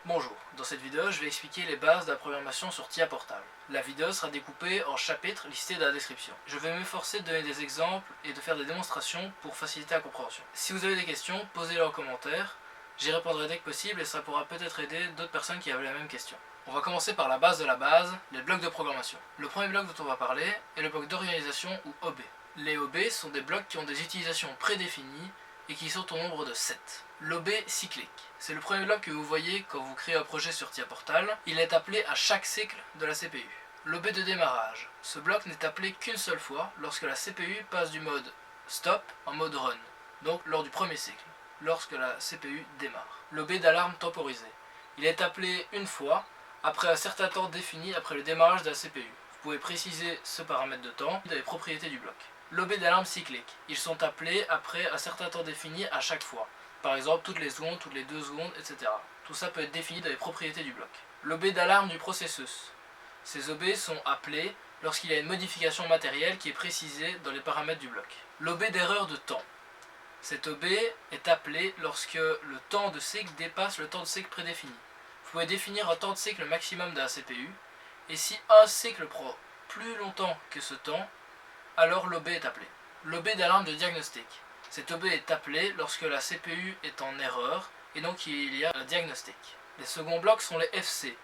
Bonjour, dans cette vidéo je vais expliquer les bases de la programmation sur TIA Portal. La vidéo sera découpée en chapitres listés dans la description. Je vais m'efforcer de donner des exemples et de faire des démonstrations pour faciliter la compréhension. Si vous avez des questions, posez-les en commentaire, j'y répondrai dès que possible et ça pourra peut-être aider d'autres personnes qui avaient la même question. On va commencer par la base de la base, les blocs de programmation. Le premier bloc dont on va parler est le bloc d'organisation ou OB. Les OB sont des blocs qui ont des utilisations prédéfinies et qui sont au nombre de 7. L'OB cyclique. C'est le premier bloc que vous voyez quand vous créez un projet sur TIA Portal. Il est appelé à chaque cycle de la CPU. L'OB de démarrage. Ce bloc n'est appelé qu'une seule fois lorsque la CPU passe du mode stop en mode run, donc lors du premier cycle, lorsque la CPU démarre. L'OB d'alarme temporisée. Il est appelé une fois après un certain temps défini après le démarrage de la CPU. Vous pouvez préciser ce paramètre de temps dans les propriétés du bloc. L'OB d'alarme cyclique. Ils sont appelés après un certain temps défini à chaque fois. Par exemple, toutes les secondes, toutes les 2 secondes, etc. Tout ça peut être défini dans les propriétés du bloc. L'OB d'alarme du processus. Ces OB sont appelés lorsqu'il y a une modification matérielle qui est précisée dans les paramètres du bloc. L'OB d'erreur de temps. Cet OB est appelé lorsque le temps de cycle dépasse le temps de cycle prédéfini. Vous pouvez définir un temps de cycle maximum de la CPU, et si un cycle prend plus longtemps que ce temps, alors l'OB est appelé. L'OB d'alarme de diagnostic. Cet OB est appelé lorsque la CPU est en erreur et donc il y a un diagnostic. Les seconds blocs sont les FC,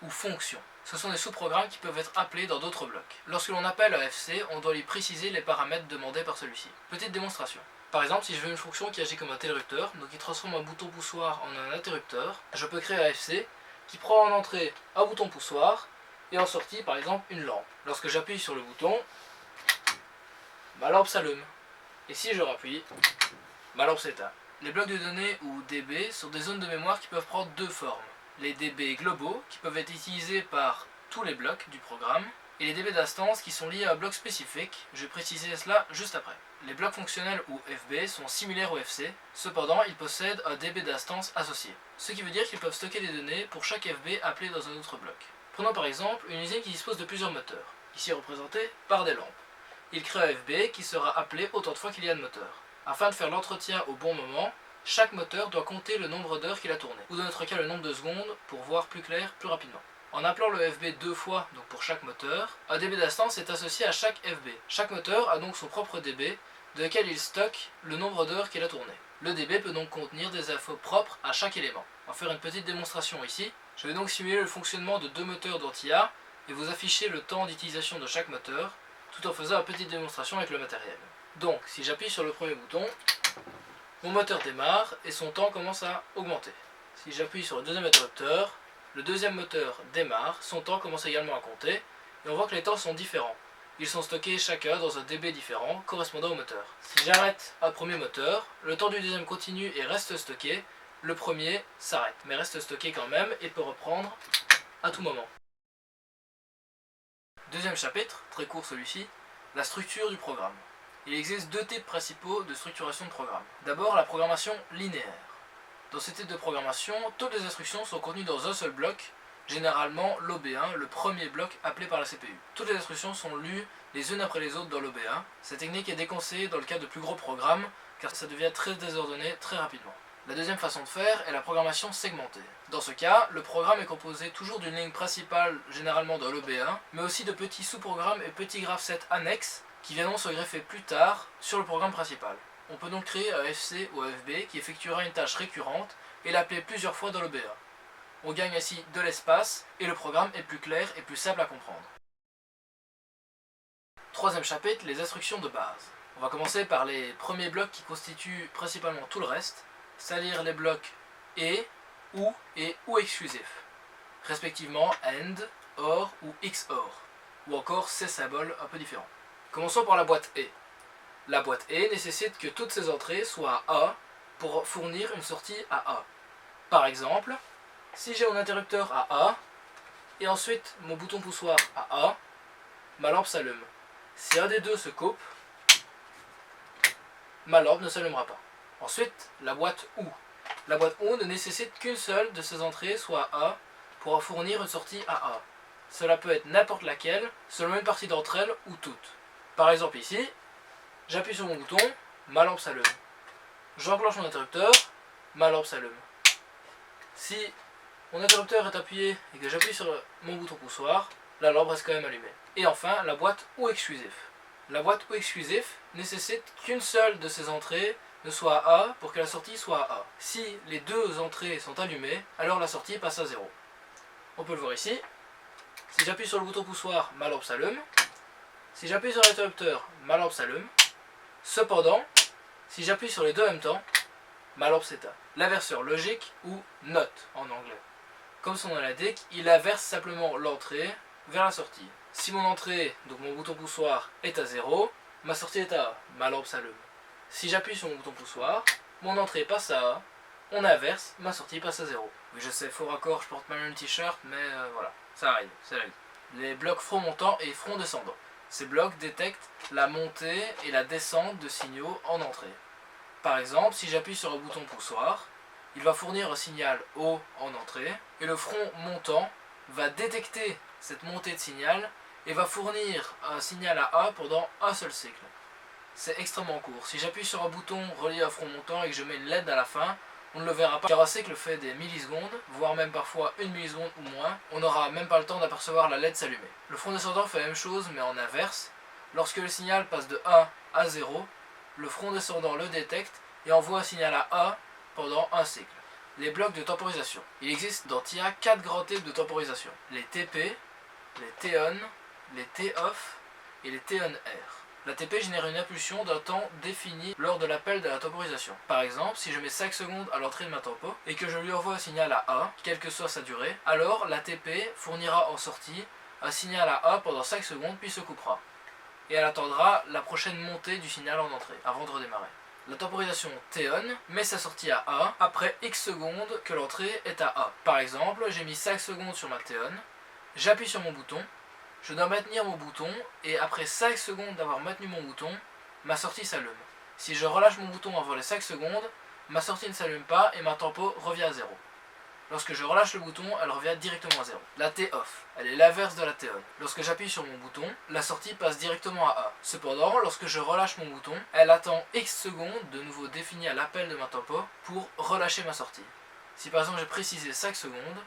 ou fonctions. Ce sont des sous-programmes qui peuvent être appelés dans d'autres blocs. Lorsque l'on appelle un FC, on doit lui préciser les paramètres demandés par celui-ci. Petite démonstration. Par exemple, si je veux une fonction qui agit comme interrupteur, donc qui transforme un bouton poussoir en un interrupteur, je peux créer un FC qui prend en entrée un bouton poussoir et en sortie par exemple une lampe. Lorsque j'appuie sur le bouton, ma lampe s'allume. Et si je rappuie, ma lampe s'éteint. Les blocs de données ou DB sont des zones de mémoire qui peuvent prendre deux formes. Les DB globaux qui peuvent être utilisés par tous les blocs du programme et les DB d'instance qui sont liés à un bloc spécifique. Je vais préciser cela juste après. Les blocs fonctionnels ou FB sont similaires au FC, cependant ils possèdent un DB d'instance associé. Ce qui veut dire qu'ils peuvent stocker des données pour chaque FB appelé dans un autre bloc. Prenons par exemple une usine qui dispose de plusieurs moteurs, ici représentés par des lampes. Il crée un FB qui sera appelé autant de fois qu'il y a de moteurs. Afin de faire l'entretien au bon moment, chaque moteur doit compter le nombre d'heures qu'il a tourné, ou dans notre cas le nombre de secondes pour voir plus clair plus rapidement. En appelant le FB deux fois, donc pour chaque moteur, un DB d'instance est associé à chaque FB. Chaque moteur a donc son propre DB, de lequel il stocke le nombre d'heures qu'il a tourné. Le DB peut donc contenir des infos propres à chaque élément. On va faire une petite démonstration ici. Je vais donc simuler le fonctionnement de deux moteurs dans TIA et vous afficher le temps d'utilisation de chaque moteur, tout en faisant une petite démonstration avec le matériel. Donc, si j'appuie sur le premier bouton, mon moteur démarre et son temps commence à augmenter. Si j'appuie sur le deuxième interrupteur, le deuxième moteur démarre, son temps commence également à compter, et on voit que les temps sont différents. Ils sont stockés chacun dans un DB différent, correspondant au moteur. Si j'arrête un premier moteur, le temps du deuxième continue et reste stocké, le premier s'arrête, mais reste stocké quand même et peut reprendre à tout moment. Deuxième chapitre, très court celui-ci, la structure du programme. Il existe deux types principaux de structuration de programme. D'abord, la programmation linéaire. Dans ce type de programmation, toutes les instructions sont contenues dans un seul bloc, généralement l'OB1, le premier bloc appelé par la CPU. Toutes les instructions sont lues les unes après les autres dans l'OB1. Cette technique est déconseillée dans le cas de plus gros programmes, car ça devient très désordonné très rapidement. La deuxième façon de faire est la programmation segmentée. Dans ce cas, le programme est composé toujours d'une ligne principale, généralement dans l'OB1, mais aussi de petits sous-programmes et petits graph-sets annexes qui viendront se greffer plus tard sur le programme principal. On peut donc créer un FC ou un FB qui effectuera une tâche récurrente et l'appeler plusieurs fois dans l'OB1. On gagne ainsi de l'espace et le programme est plus clair et plus simple à comprendre. Troisième chapitre, les instructions de base. On va commencer par les premiers blocs qui constituent principalement tout le reste, c'est-à-dire les blocs ou et ou exclusifs, respectivement AND, OR ou XOR, ou encore ces symboles un peu différents. Commençons par la boîte E. La boîte E nécessite que toutes ses entrées soient à A pour fournir une sortie à A. Par exemple, si j'ai mon interrupteur à A, et ensuite mon bouton poussoir à A, ma lampe s'allume. Si un des deux se coupe, ma lampe ne s'allumera pas. Ensuite, la boîte OU. La boîte OU ne nécessite qu'une seule de ses entrées soit A pour en fournir une sortie à A. Cela peut être n'importe laquelle, selon une partie d'entre elles ou toutes. Par exemple ici, j'appuie sur mon bouton, ma lampe s'allume. J'enclenche mon interrupteur, ma lampe s'allume. Si mon interrupteur est appuyé et que j'appuie sur mon bouton poussoir, la lampe reste quand même allumée. Et enfin, la boîte ou exclusif. La boîte ou exclusif nécessite qu'une seule de ces entrées ne soit à A pour que la sortie soit à A. Si les deux entrées sont allumées, alors la sortie passe à 0. On peut le voir ici. Si j'appuie sur le bouton poussoir, ma lampe s'allume. Si j'appuie sur l'interrupteur, ma lampe s'allume. Cependant, si j'appuie sur les deux en même temps, ma lampe s'éteint. L'inverseur logique ou NOT en anglais. Comme son nom l'indique, il inverse simplement l'entrée vers la sortie. Si mon entrée, donc mon bouton poussoir, est à 0, ma sortie est à A, ma lampe s'allume. Si j'appuie sur mon bouton poussoir, mon entrée passe à A, on inverse, ma sortie passe à 0. Oui, je sais, faux raccord, je porte mal le même t-shirt, mais voilà, ça arrive, c'est la vie. Les blocs front montant et front descendant. Ces blocs détectent la montée et la descente de signaux en entrée. Par exemple, si j'appuie sur le bouton poussoir, il va fournir un signal haut en entrée, et le front montant va détecter cette montée de signal et va fournir un signal à A pendant un seul cycle. C'est extrêmement court. Si j'appuie sur un bouton relié à front montant et que je mets une LED à la fin, on ne le verra pas car un cycle fait des millisecondes, voire même parfois une milliseconde ou moins. On n'aura même pas le temps d'apercevoir la LED s'allumer. Le front descendant fait la même chose mais en inverse. Lorsque le signal passe de 1 à 0, le front descendant le détecte et envoie un signal à A pendant un cycle. Les blocs de temporisation. Il existe dans TIA 4 grands types de temporisation. Les TP, les TON, les T-OFF et les TON-R. La TP génère une impulsion d'un temps défini lors de l'appel de la temporisation. Par exemple, si je mets 5 secondes à l'entrée de ma tempo et que je lui envoie un signal à A, quelle que soit sa durée, alors la TP fournira en sortie un signal à A pendant 5 secondes puis se coupera. Et elle attendra la prochaine montée du signal en entrée avant de redémarrer. La temporisation TON met sa sortie à A après X secondes que l'entrée est à A. Par exemple, j'ai mis 5 secondes sur ma TON, j'appuie sur mon bouton, je dois maintenir mon bouton et après 5 secondes d'avoir maintenu mon bouton, ma sortie s'allume. Si je relâche mon bouton avant les 5 secondes, ma sortie ne s'allume pas et ma tempo revient à 0. Lorsque je relâche le bouton, elle revient directement à 0. La T-OFF, elle est l'inverse de la TON. Lorsque j'appuie sur mon bouton, la sortie passe directement à A. Cependant, lorsque je relâche mon bouton, elle attend X secondes, de nouveau définies à l'appel de ma tempo, pour relâcher ma sortie. Si par exemple j'ai précisé 5 secondes,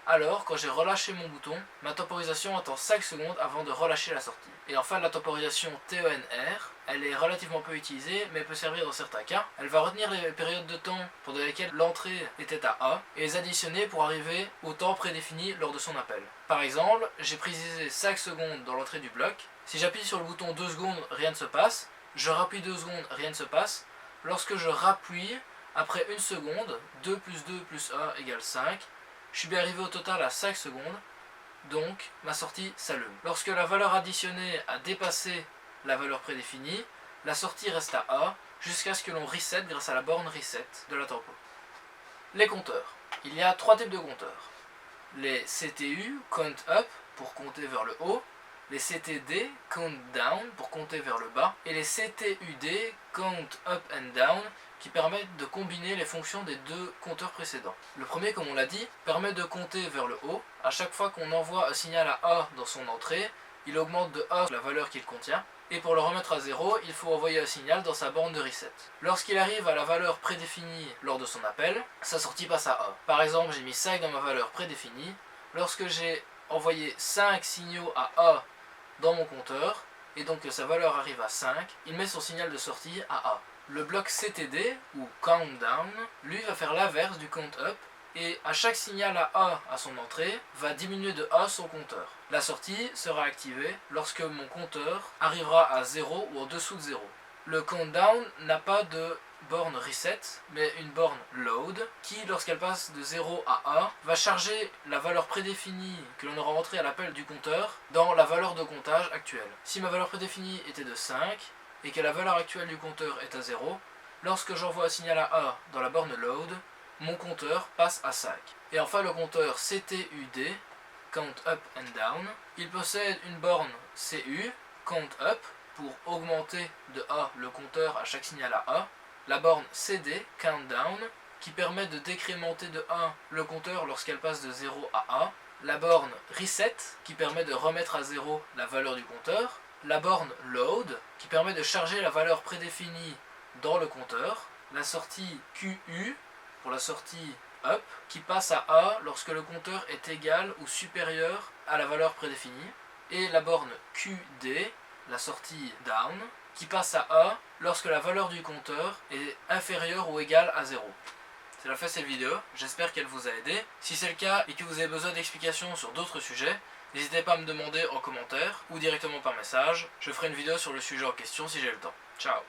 alors quand j'ai relâché mon bouton, ma temporisation attend 5 secondes avant de relâcher la sortie. Et enfin la temporisation TONR, elle est relativement peu utilisée mais peut servir dans certains cas. Elle va retenir les périodes de temps pendant lesquelles l'entrée était à A et les additionner pour arriver au temps prédéfini lors de son appel. Par exemple, j'ai précisé 5 secondes dans l'entrée du bloc. Si j'appuie sur le bouton 2 secondes, rien ne se passe. Je rappuie 2 secondes, rien ne se passe. Lorsque je rappuie, après 1 seconde, 2 plus 2 plus 1 égale 5. Je suis bien arrivé au total à 5 secondes, donc ma sortie s'allume. Lorsque la valeur additionnée a dépassé la valeur prédéfinie, la sortie reste à A jusqu'à ce que l'on reset grâce à la borne reset de la tempo. Les compteurs. Il y a 3 types de compteurs. Les CTU, count up, pour compter vers le haut, les CTD, count down, pour compter vers le bas, et les CTUD, count up and down, qui permettent de combiner les fonctions des deux compteurs précédents. Le premier, comme on l'a dit, permet de compter vers le haut. À chaque fois qu'on envoie un signal à A dans son entrée, il augmente de A la valeur qu'il contient. Et pour le remettre à 0, il faut envoyer un signal dans sa borne de reset. Lorsqu'il arrive à la valeur prédéfinie lors de son appel, sa sortie passe à A. Par exemple, j'ai mis 5 dans ma valeur prédéfinie. Lorsque j'ai envoyé 5 signaux à A dans mon compteur, et donc que sa valeur arrive à 5, il met son signal de sortie à A. Le bloc CTD, ou Countdown, lui va faire l'inverse du Count Up, et à chaque signal à A à son entrée, va diminuer de A son compteur. La sortie sera activée lorsque mon compteur arrivera à 0 ou en dessous de 0. Le Countdown n'a pas de borne Reset, mais une borne Load, qui lorsqu'elle passe de 0 à A, va charger la valeur prédéfinie que l'on aura rentrée à l'appel du compteur dans la valeur de comptage actuelle. Si ma valeur prédéfinie était de 5, et que la valeur actuelle du compteur est à 0, lorsque j'envoie un signal à A dans la borne Load, mon compteur passe à 5. Et enfin le compteur CTUD, Count Up and Down, il possède une borne CU, Count Up, pour augmenter de A le compteur à chaque signal à A, la borne CD, Countdown, qui permet de décrémenter de 1 le compteur lorsqu'elle passe de 0 à A, la borne Reset, qui permet de remettre à 0 la valeur du compteur, la borne Load, qui permet de charger la valeur prédéfinie dans le compteur, la sortie QU, pour la sortie up qui passe à A lorsque le compteur est égal ou supérieur à la valeur prédéfinie, et la borne QD, la sortie down, qui passe à A lorsque la valeur du compteur est inférieure ou égale à 0. C'est la fin de cette vidéo, j'espère qu'elle vous a aidé. Si c'est le cas et que vous avez besoin d'explications sur d'autres sujets, n'hésitez pas à me demander en commentaire ou directement par message. Je ferai une vidéo sur le sujet en question si j'ai le temps. Ciao.